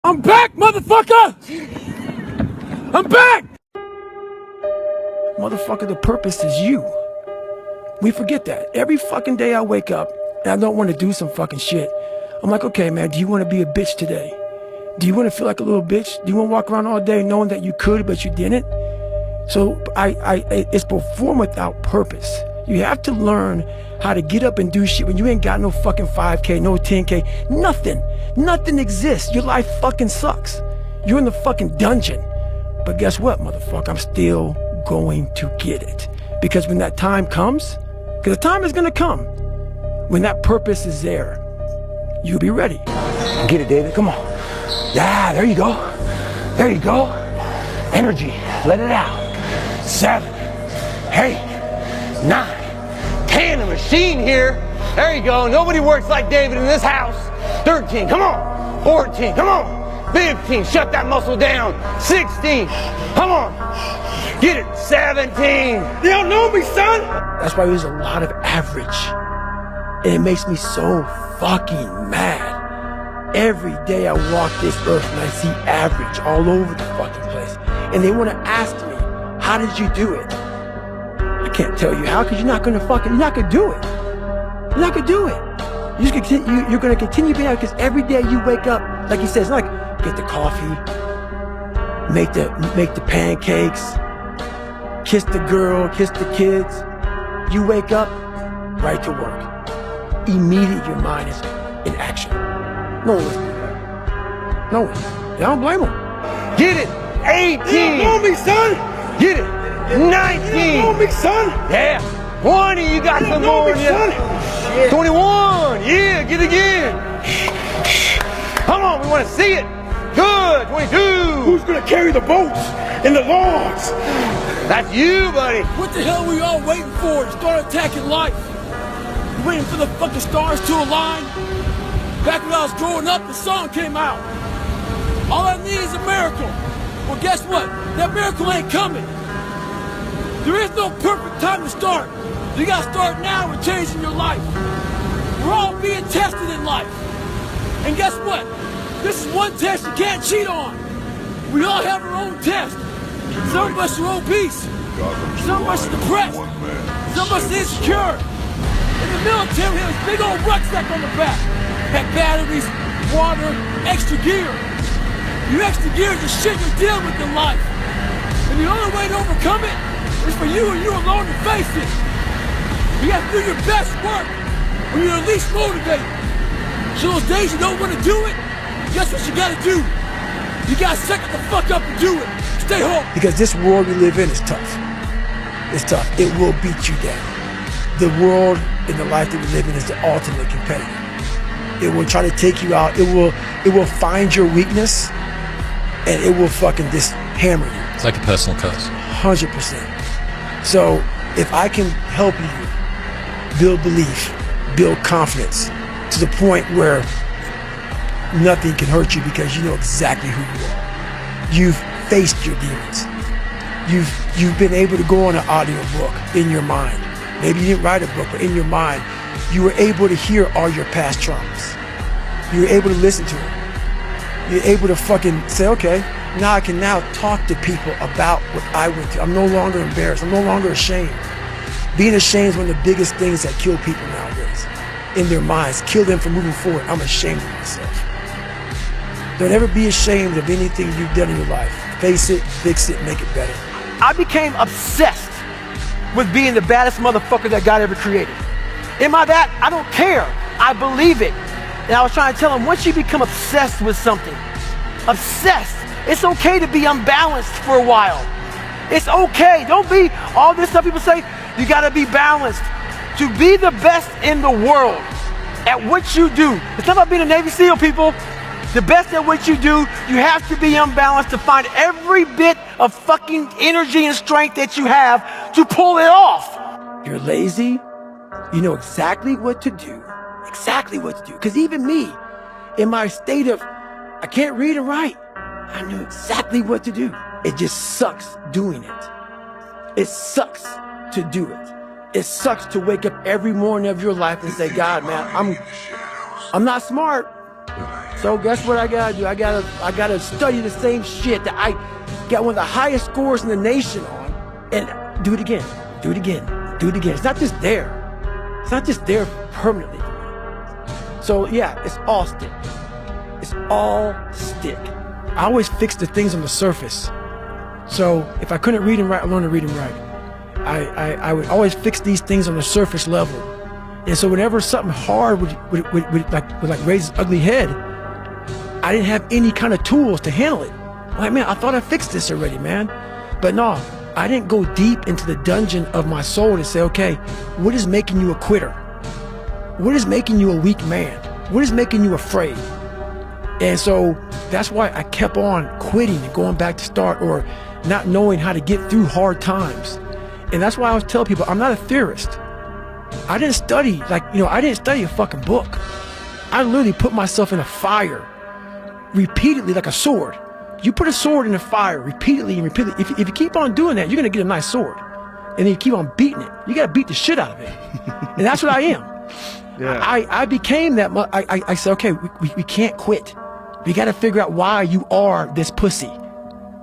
I'm back, motherfucker! I'm back! Motherfucker, the purpose is you. We forget that. Every fucking day I wake up and I don't want to do some fucking shit. I'm like, okay, man, do you want to be a bitch today? Do you want to feel like a little bitch? Do you want to walk around all day knowing that you could, but you didn't? So it's perform without purpose. You have to learn how to get up and do shit when you ain't got no fucking 5K, no 10K, nothing. Nothing exists. Your life fucking sucks. You're in the fucking dungeon. But guess what, motherfucker? I'm still going to get it. Because when that time comes, because the time is gonna come, when that purpose is there, you'll be ready. Get it, David, come on. Yeah, there you go. There you go. Energy, let it out. 7, 8, 9, 10, a machine here. There you go. Nobody works like David in this house. 13, come on. 14, come on. 15, shut that muscle down. 16, come on. Get it. 17. You don't know me, son. That's why there's a lot of average. And it makes me so fucking mad. Every day I walk this earth and I see average all over the fucking place. And they want to ask me, how did you do it? I can't tell you how, because you're not going to do it. You're not going to do it. You're going to continue being out, because every day you wake up, like he says, like, get the coffee, make the pancakes, kiss the girl, kiss the kids. You wake up, right to work. Immediately your mind is in action. No one listens to that. No one. I don't blame them. Get it. 18. You don't know me, son. Get it. 19. You don't know me, son. Yeah. 20. You got some more in you. 21. Yeah. Get it again. Come on. We want to see it. Good. 22. Who's going to carry the boats and the logs? That's you, buddy. What the hell are we all waiting for to start attacking life? You waiting for the fucking stars to align? Back when I was growing up, the song came out. All I need is a miracle. Well, guess what? That miracle ain't coming. There is no perfect time to start. You gotta start now with changing your life. We're all being tested in life. And guess what? This is one test you can't cheat on. We all have our own test. Some of us are obese. Some of us are depressed. Some of us are insecure. In the military, we have this big old rucksack on the back. Have batteries, water, extra gear. Your extra gear is the shit you're dealing with in life. And the only way to overcome it is for you and you alone to face it. You have to do your best work when you're at least motivated. So those days you don't want to do it, guess what you gotta do? You gotta suck it the fuck up and do it. Stay home. Because this world we live in is tough. It's tough. It will beat you down. The world and the life that we live in is the ultimate competitor. It will try to take you out. It will find your weakness, and it will fucking just hammer you. It's like a personal curse. 100%. So if I can help you build belief, build confidence to the point where nothing can hurt you because you know exactly who you are. You've faced your demons. You've been able to go on an audio book in your mind. Maybe you didn't write a book, but in your mind, you were able to hear all your past traumas. You were able to listen to it. You're able to fucking say, okay, now I can now talk to people about what I went through. I'm no longer embarrassed. I'm no longer ashamed. Being ashamed is one of the biggest things that kill people nowadays. In their minds, kill them from moving forward. I'm ashamed of myself. Don't ever be ashamed of anything you've done in your life. Face it, fix it, make it better. I became obsessed with being the baddest motherfucker that God ever created. Am I that? I don't care. I believe it. And I was trying to tell him, once you become obsessed with something, obsessed, it's okay to be unbalanced for a while. It's okay. Don't be all this stuff people say, you gotta be balanced. To be the best in the world at what you do, it's not about being a Navy SEAL, people. The best at what you do, you have to be unbalanced to find every bit of fucking energy and strength that you have to pull it off. You're lazy, you know exactly what to do. Exactly what to do. Because even me, in my state of, I can't read and write, I knew exactly what to do. It just sucks doing it. It sucks to do it. It sucks to wake up every morning of your life and say, God, man, I'm not smart. So guess what I gotta do? I gotta study the same shit that I got one of the highest scores in the nation on, and do it again, do it again, do it again. It's not just there. It's not just there permanently. So yeah, it's all stick. It's all stick. I always fix the things on the surface. So if I couldn't read and write, I learned to read and write. I would always fix these things on the surface level. And so whenever something hard would raise its ugly head, I didn't have any kind of tools to handle it. I'm like, man, I thought I fixed this already, man. But no, I didn't go deep into the dungeon of my soul to say, okay, what is making you a quitter? What is making you a weak man? What is making you afraid? And so that's why I kept on quitting and going back to start, or not knowing how to get through hard times. And that's why I always tell people, I'm not a theorist. I didn't study, I didn't study a fucking book. I literally put myself in a fire repeatedly like a sword. You put a sword in the fire repeatedly and repeatedly. If you keep on doing that, you're gonna get a nice sword. And then you keep on beating it. You gotta beat the shit out of it. And that's what I am. Yeah. I became that. I said, okay, we can't quit. We gotta figure out why you are this pussy.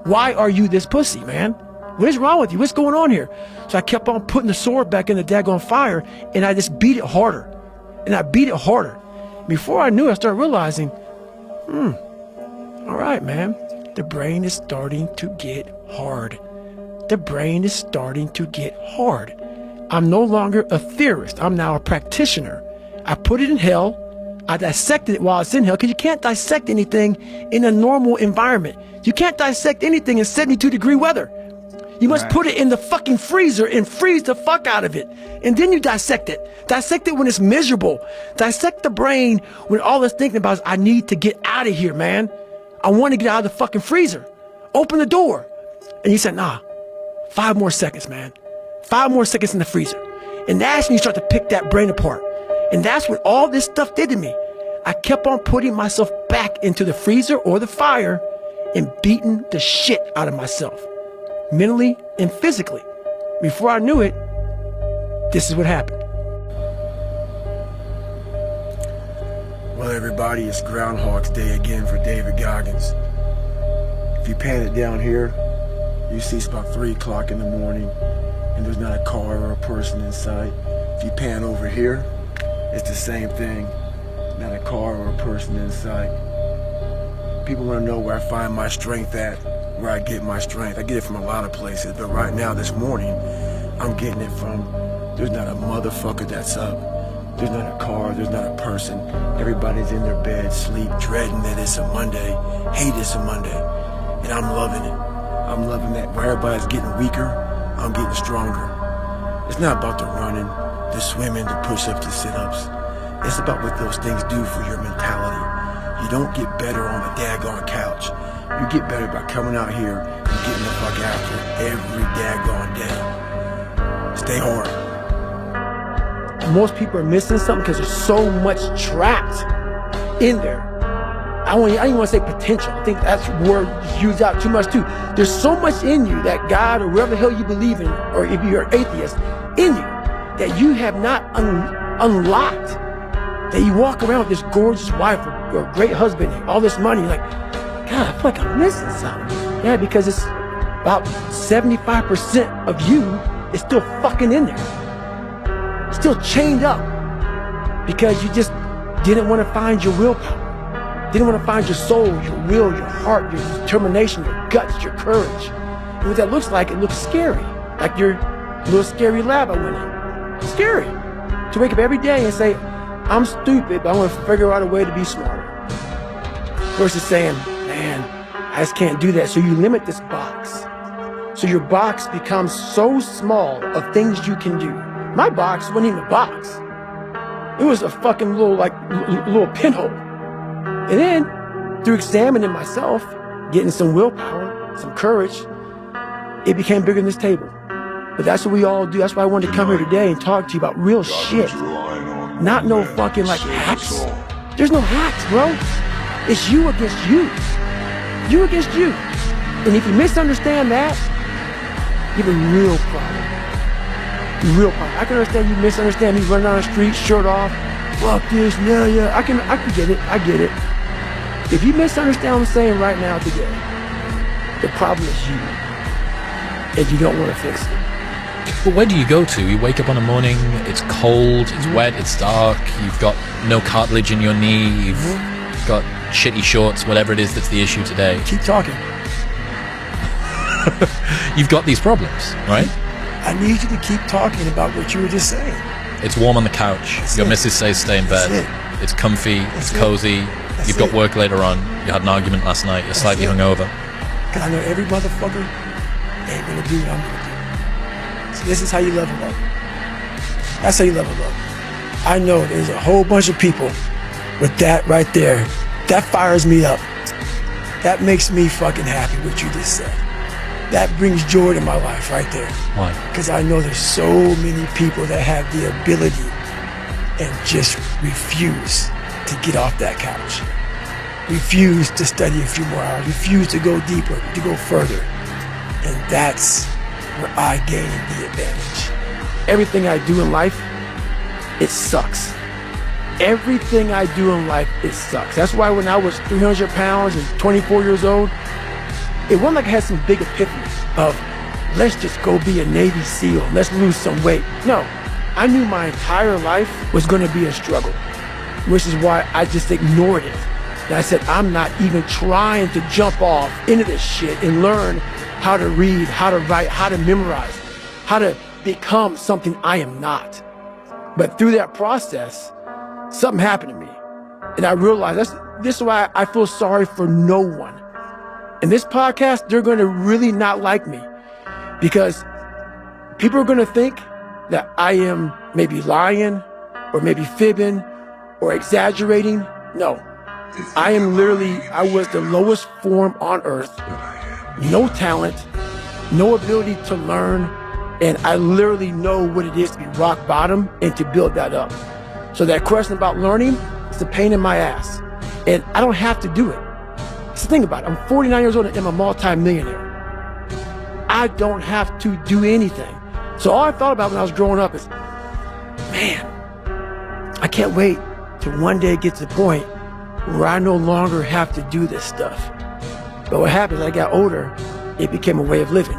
Why are you this pussy, man? What is wrong with you? What's going on here? So I kept on putting the sword back in the daggone fire, and I just beat it harder. And I beat it harder. Before I knew it, I started realizing, all right, man, the brain is starting to get hard. The brain is starting to get hard. I'm no longer a theorist. I'm now a practitioner. I put it in hell. I dissected it while it's in hell, because you can't dissect anything in a normal environment. You can't dissect anything in 72-degree weather. You must put it in the fucking freezer and freeze the fuck out of it. And then you dissect it. Dissect it when it's miserable. Dissect the brain when all it's thinking about is, I need to get out of here, man. I want to get out of the fucking freezer. Open the door. And you said, nah, 5 more seconds, man. 5 more seconds in the freezer. And that's when you start to pick that brain apart. And that's what all this stuff did to me. I kept on putting myself back into the freezer or the fire and beating the shit out of myself, mentally and physically. Before I knew it, this is what happened. Well, everybody, it's Groundhog's Day again for David Goggins. If you pan it down here, you see it's about 3 o'clock in the morning and there's not a car or a person in sight. If you pan over here, it's the same thing. Not a car or a person in sight. People want to know where I find my strength at, where I get my strength. I get it from a lot of places, but right now, this morning, I'm getting it from, there's not a motherfucker that's up. There's not a car, there's not a person. Everybody's in their bed, sleep, dreading that it's a Monday, hate it's a Monday. And I'm loving it. I'm loving that. Where everybody's getting weaker, I'm getting stronger. It's not about the running, the swimming, the push-ups, the sit-ups. It's about what those things do for your mentality. You don't get better on the daggone couch. You get better by coming out here and getting the fuck after it every daggone day. Stay hard. Most people are missing something because there's so much trapped in there. I don't even want to say potential. I think that's a word used out too much too. There's so much in you that God or whatever the hell you believe in, or if you're an atheist, in you that you have not unlocked. That you walk around with this gorgeous wife or a great husband and all this money, like, God, I feel like I'm missing something. Yeah, because it's about 75% of you is still fucking in there. Still chained up. Because you just didn't want to find your willpower. Didn't want to find your soul, your will, your heart, your determination, your guts, your courage. And what that looks like, it looks scary. Like your little scary lab I went in. Scary. To wake up every day and say, I'm stupid, but I want to figure out a way to be smarter. Versus saying, man, I just can't do that. So you limit this box. So your box becomes so small of things you can do. My box wasn't even a box. It was a fucking little pinhole. And then, through examining myself, getting some willpower, some courage, it became bigger than this table. But that's what we all do. That's why I wanted to come here today and talk to you about real shit. Not no fucking like hacks. There's no hacks, bro. It's you against you. You against you. And if you misunderstand that, you have a real problem. Real problem. I can understand you misunderstand me running down the street, shirt off. Fuck this, yeah. I can get it. I get it. If you misunderstand what I'm saying right now today, the problem is you, and you don't want to fix it. But where do you go to? You wake up on a morning, it's cold, it's wet, it's dark, you've got no cartilage in your knee, you've got shitty shorts, whatever it is that's the issue today. Keep talking. You've got these problems, right? I need you to keep talking about what you were just saying. It's warm on the couch. Your missus says stay in bed. It's comfy, it's cozy. You've got work later on. You had an argument last night. You're slightly hungover. Because I know every motherfucker ain't going to do what I'm going to do. So this is how you level up. That's how you level up. I know there's a whole bunch of people with that right there. That fires me up. That makes me fucking happy what you just said. That brings joy to my life right there. Why? Because I know there's so many people that have the ability and just refuse to get off that couch. Refuse to study a few more hours. Refuse to go deeper, to go further. And that's where I gain the advantage. Everything I do in life, it sucks. Everything I do in life, it sucks. That's why when I was 300 pounds and 24 years old, it wasn't like I had some big epiphany of, let's just go be a Navy SEAL, let's lose some weight. No, I knew my entire life was gonna be a struggle, which is why I just ignored it. And I said, I'm not even trying to jump off into this shit and learn how to read, how to write, how to memorize, how to become something I am not. But through that process, something happened to me. And I realized this is why I feel sorry for no one. In this podcast, they're going to really not like me because people are going to think that I am maybe lying or maybe fibbing or exaggerating. No, I was the lowest form on earth. No talent, no ability to learn. And I literally know what it is to be rock bottom and to build that up. So that question about learning, it's a pain in my ass. And I don't have to do it. So think about it. I'm 49 years old and I'm a multi-millionaire. I don't have to do anything. So all I thought about when I was growing up is, man, I can't wait to one day get to the point where I no longer have to do this stuff. But what happened as I got older, it became a way of living.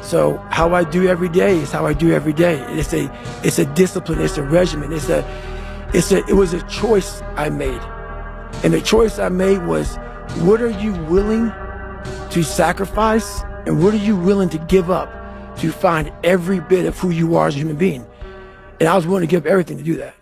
So how I do every day is how I do every day. It's a discipline, it's a regimen, it was a choice I made. And the choice I made was, what are you willing to sacrifice and what are you willing to give up to find every bit of who you are as a human being? And I was willing to give up everything to do that.